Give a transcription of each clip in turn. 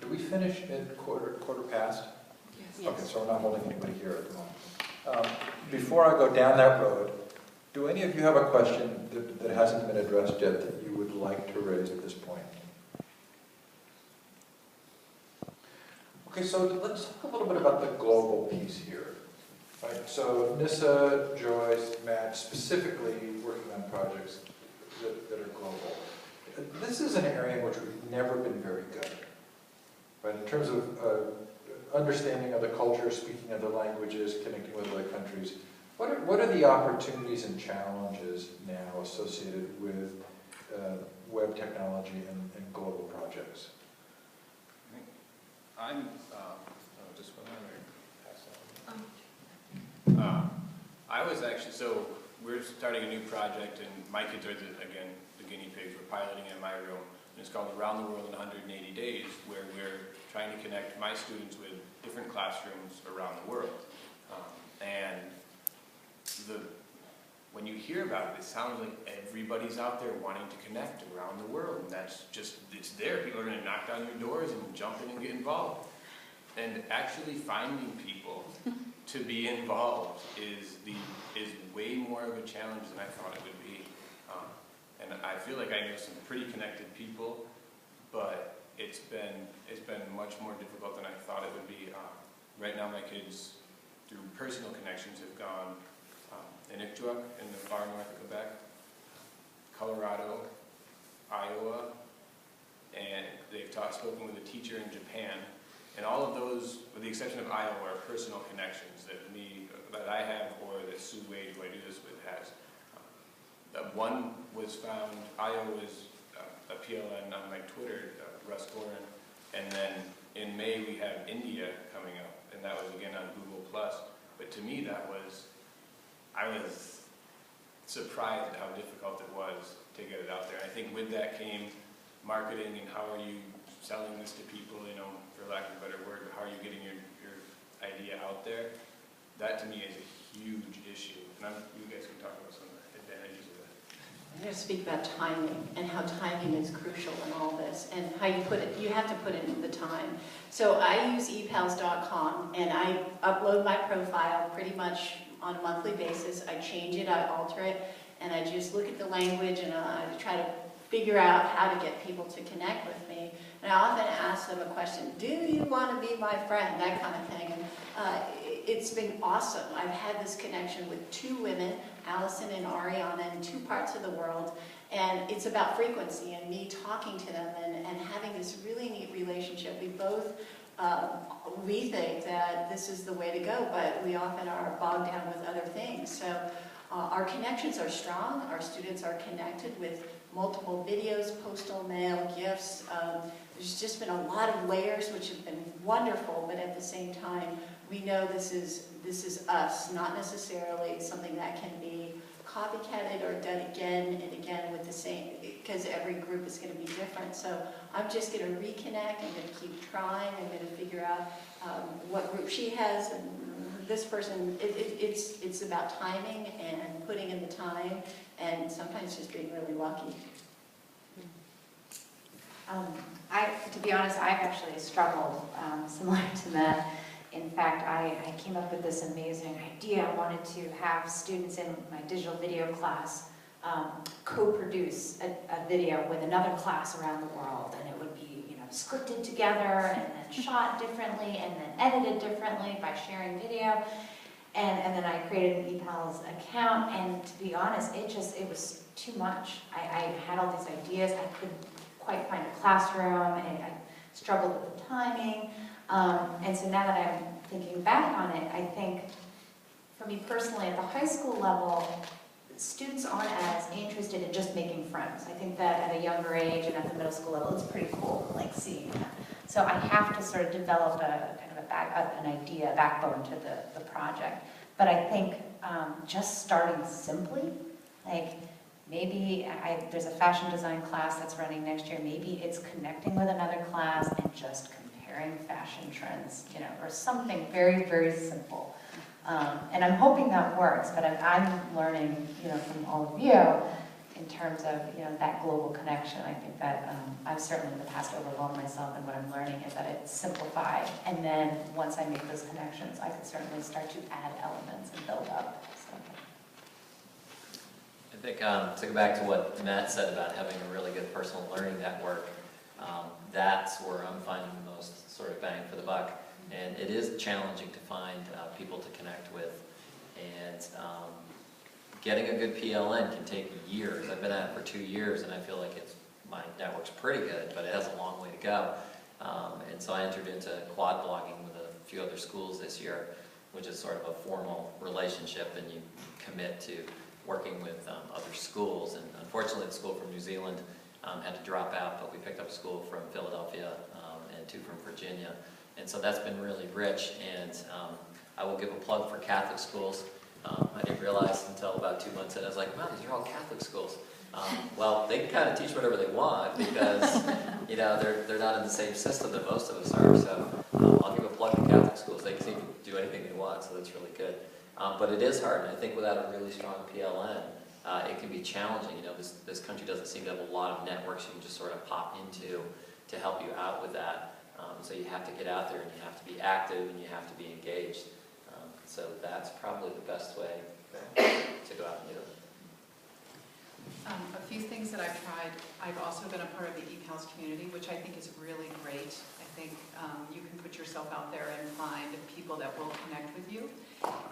we finish at quarter past? Yes. Okay, so we're not holding anybody here at the moment. Before I go down that road, do any of you have a question that hasn't been addressed yet that you would like to raise at this point? Okay, so let's talk a little bit about the global piece here. Right, so Nissa, Joyce, Matt, specifically working on projects that are global. This is an area in which we've never been very good, right? In terms of understanding other cultures, speaking other languages, connecting with other countries. What are the opportunities and challenges now associated with web technology and global projects? I was actually, so we're starting a new project, and my kids are, again, the guinea pigs. We're piloting it in my room, and it's called Around the World in 180 Days, where we're trying to connect my students with different classrooms around the world. When you hear about it, it sounds like everybody's out there wanting to connect around the world, and that's just, it's there. People are going to knock down your doors and jump in and get involved. And actually finding people to be involved is way more of a challenge than I thought it would be. And I feel like I know some pretty connected people, but it's been much more difficult than I thought it would be. Right now my kids, through personal connections, have gone Inuktitut in the far north of Quebec, Colorado, Iowa, and they've spoken with a teacher in Japan. And all of those, with the exception of Iowa, are personal connections that I have, or that Sue Wade, who I do this with, has. One was found, Iowa was a PLN on my Twitter, Russ Gorin, and then in May we have India coming up, and that was again on Google+. But to me I was surprised at how difficult it was to get it out there. And I think with that came marketing, and how are you selling this to people, for lack of a better word, how are you getting your idea out there? That to me is a huge issue. And you guys can talk about some of the advantages of that. I'm going to speak about timing and how timing is crucial in all this, and how you put it. You have to put in the time. So I use epals.com, and I upload my profile pretty much on a monthly basis. I change it, I alter it, and I just look at the language, and I try to figure out how to get people to connect with me. And I often ask them a question: do you want to be my friend? That kind of thing. And it's been awesome. I've had this connection with 2 women, Allison and Ariana, in 2 parts of the world. And it's about frequency and me talking to them and having this really neat relationship. We both, we think that this is the way to go, but we often are bogged down with other things. So our connections are strong. Our students are connected with multiple videos, postal mail, gifts. There's just been a lot of layers, which have been wonderful, but at the same time, we know this is us, not necessarily something that can be copycatted or done again and again with the same, because every group is going to be different. So I'm just going to reconnect. I'm going to keep trying. I'm going to figure out what group she has, and this person. It's about timing and putting in the time, and sometimes just being really lucky. To be honest, I've actually struggled similar to that. In fact, I came up with this amazing idea. I wanted to have students in my digital video class co-produce a video with another class around the world, and it would be scripted together and then shot differently and then edited differently by sharing video. And then I created an ePals account, and to be honest, it was too much. I had all these ideas. I couldn't quite find a classroom, and I struggled with the timing. And so now that I'm thinking back on it, I think for me personally, at the high school level, students aren't as interested in just making friends. I think that at a younger age and at the middle school level, it's pretty cool, like seeing that. So I have to sort of develop an idea, a backbone to the project. But I think just starting simply, like maybe there's a fashion design class that's running next year. Maybe it's connecting with another class and just comparing fashion trends, or something very, very simple. And I'm hoping that works, but I'm learning, from all of you, in terms of, you know, that global connection. I think that I've certainly in the past overwhelmed myself, and what I'm learning is that it's simplified. And then once I make those connections, I can certainly start to add elements and build up. So. I think to go back to what Matt said about having a really good personal learning network, that's where I'm finding the most sort of bang for the buck. And it is challenging to find people to connect with. And getting a good PLN can take years. I've been at it for 2 years, and I feel like my network's pretty good, but it has a long way to go. And so I entered into quad blogging with a few other schools this year, which is sort of a formal relationship, and you commit to working with other schools. And unfortunately, the school from New Zealand had to drop out, but we picked up a school from Philadelphia and 2 from Virginia. And so that's been really rich, and I will give a plug for Catholic schools. I didn't realize until about 2 months in, I was like, wow, these are all Catholic schools. Well, they can kind of teach whatever they want because, you know, they're not in the same system that most of us are. So I'll give a plug to Catholic schools. They can seem to do anything they want, so that's really good. But it is hard, and I think without a really strong PLN, it can be challenging. You know, this country doesn't seem to have a lot of networks you can just sort of pop into to help you out with that. So you have to get out there, and you have to be active, and you have to be engaged. So that's probably the best way to go out and do it. A few things that I've tried. I've also been a part of the ePals community, which I think is really great. I think you can put yourself out there and find people that will connect with you,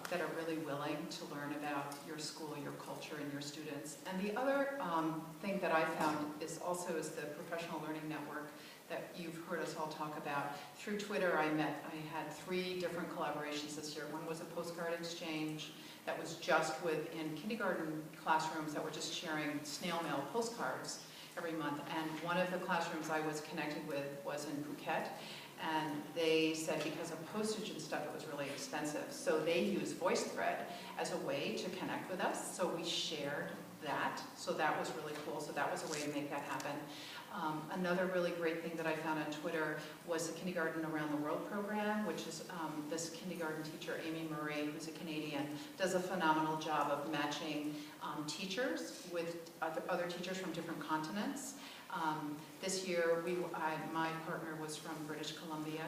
that are really willing to learn about your school, your culture, and your students. And the other thing that I found is the Professional Learning Network that you've heard us all talk about. Through Twitter, I had 3 different collaborations this year. One was a postcard exchange that was just in kindergarten classrooms that were just sharing snail mail postcards every month. And one of the classrooms I was connected with was in Phuket. And they said because of postage and stuff, it was really expensive. So they used VoiceThread as a way to connect with us. So we shared that. So that was really cool. So that was a way to make that happen. Another really great thing that I found on Twitter was the Kindergarten Around the World program, which is this kindergarten teacher, Amy Murray, who's a Canadian, does a phenomenal job of matching teachers with other teachers from different continents. This year, my partner was from British Columbia,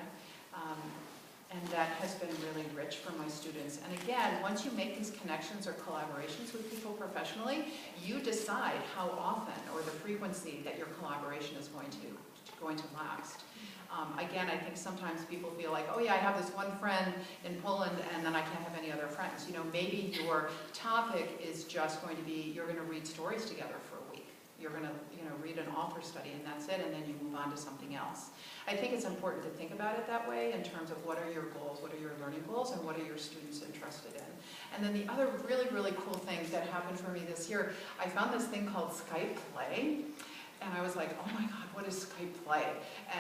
and that has been really rich for my students. And again, once you make these connections or collaborations with people professionally, you decide how often or the frequency that your collaboration is going to last. Again, I think sometimes people feel like, oh yeah, I have this one friend in Poland and then I can't have any other friends. You know, maybe your topic is just going to be, you're going to read stories together for a week. You're going to, read an author study and that's it, and then you move on to something else. I think it's important to think about it that way in terms of what are your goals, what are your learning goals, and what are your students interested in. And then the other really, really cool thing that happened for me this year, I found this thing called Skype Play. And I was like, oh my God, what is Skype Play?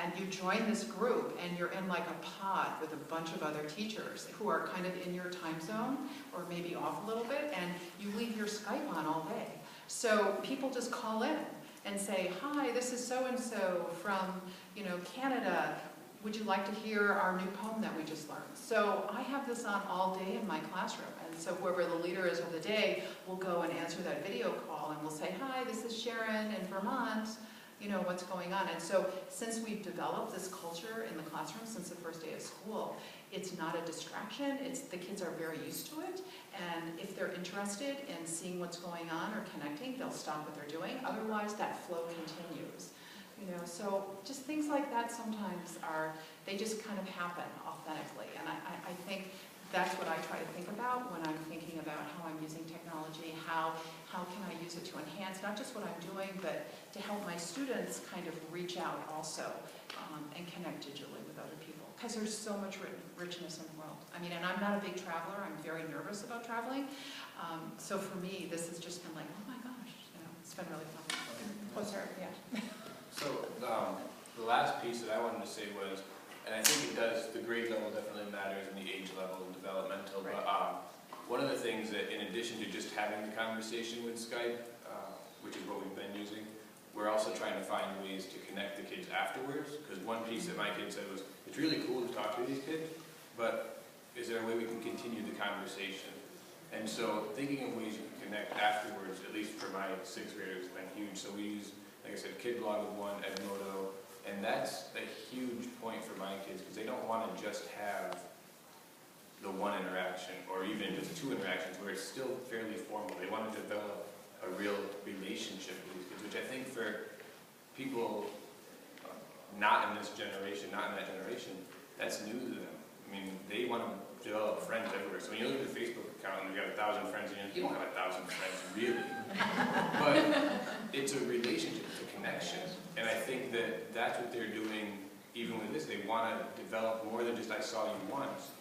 And you join this group and you're in like a pod with a bunch of other teachers who are kind of in your time zone or maybe off a little bit, and you leave your Skype on all day. So people just call in and say, hi, this is so-and-so from, Canada. Would you like to hear our new poem that we just learned? So I have this on all day in my classroom. And so whoever the leader is of the day will go and answer that video call and we'll say, hi, this is Sharon in Vermont. What's going on? And so since we've developed this culture in the classroom since the first day of school, it's not a distraction. The kids are very used to it. And if they're interested in seeing what's going on or connecting, they'll stop what they're doing. Otherwise, that flow continues. So just things like that sometimes they just kind of happen authentically. And I think that's what I try to think about when I'm thinking about how I'm using technology, how can I use it to enhance not just what I'm doing, but to help my students kind of reach out also and connect digitally with other people. Because there's so much richness in the world. I mean, and I'm not a big traveler. I'm very nervous about traveling. So for me, this has just been like, oh my gosh, it's been really fun. Oh, sorry, yeah. So the last piece that I wanted to say was, and I think the grade level definitely matters and the age level and developmental, Right. but one of the things that in addition to just having the conversation with Skype, which is what we've been using, we're also trying to find ways to connect the kids afterwards, because one piece that my kid said was, it's really cool to talk to these kids, but is there a way we can continue the conversation And so thinking of ways you can connect afterwards, at least for my sixth graders, has been huge. So we use, like I said, Kid Blog with one, Edmodo, and that's a huge point for my kids because they don't want to just have the one interaction or even just two interactions where it's still fairly formal. They want to develop a real relationship with these kids, which I think for people not in this generation, not in that generation, that's new to them. I mean, they want to develop friends everywhere. So when you look at the Facebook account and you've got 1,000 friends, and you don't have 1,000 friends, really. But it's a relationship, it's a connection. And I think that that's what they're doing even with this. They want to develop more than just I saw you once,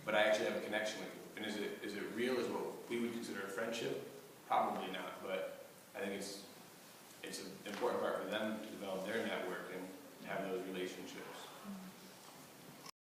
but I actually have a connection with you. And is it real as what we would consider a friendship? Probably not, but I think it's an important part for them to develop their network and have those relationships.